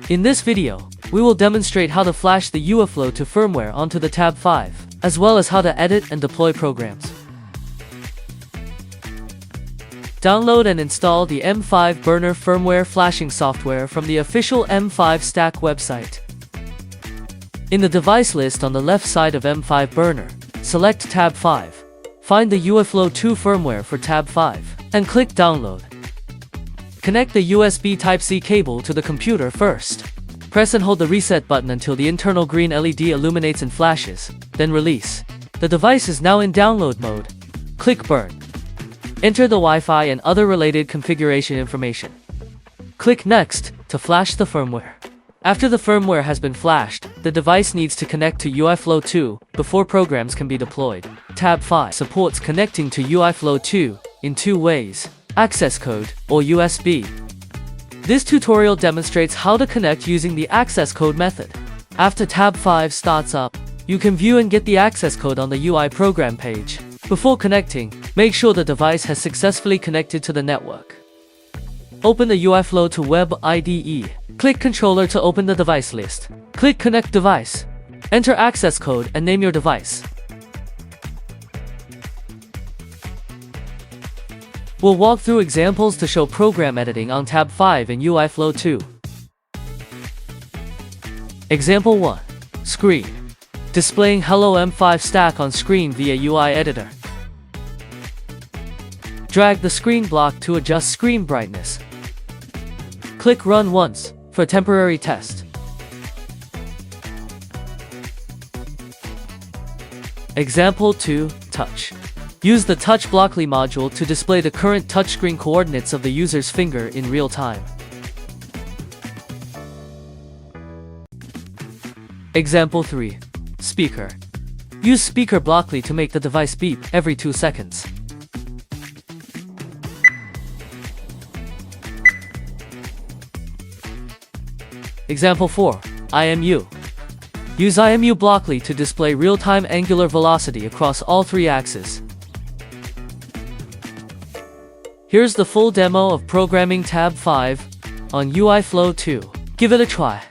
In this video, we will demonstrate how to flash the UIFlow to firmware onto the Tab5, as well as how to edit and deploy programs. Download and install the M5 burner firmware flashing software from the official M5 Stack website. In the device list on the left side of M5 burner, select Tab5, find the UIFlow 2 firmware for Tab5, and click Download. Connect the USB Type-C cable to the computer first. Press and hold the reset button until the internal green LED illuminates and flashes, then release. The device is now in download mode. Click Burn. Enter the Wi-Fi and other related configuration information. Click Next to flash the firmware. After the firmware has been flashed, the device needs to connect to UIFlow 2 before programs can be deployed. Tab5 supports connecting to UIFlow 2 in two ways: access code or USB. This tutorial demonstrates how to connect using the access code method. After Tab5 starts up, you can view and get the access code on the UI program page. Before connecting, make sure the device has successfully connected to the network. Open the UIFlow to Web IDE. Click Controller to open the device list. Click Connect Device. Enter access code and name your device. We'll walk through examples to show program editing on Tab5 in UIFlow 2. Example 1. Screen. Displaying Hello M5 Stack on screen via UI Editor. Drag the screen block to adjust screen brightness. Click Run once for temporary test. Example 2. Touch. Use the Touch Blockly module to display the current touchscreen coordinates of the user's finger in real time. Example 3. Speaker. Use Speaker Blockly to make the device beep every 2 seconds. Example 4. IMU. Use IMU Blockly to display real-time angular velocity across all 3 axes. Here's the full demo of programming Tab5 on UIFlow 2. Give it a try.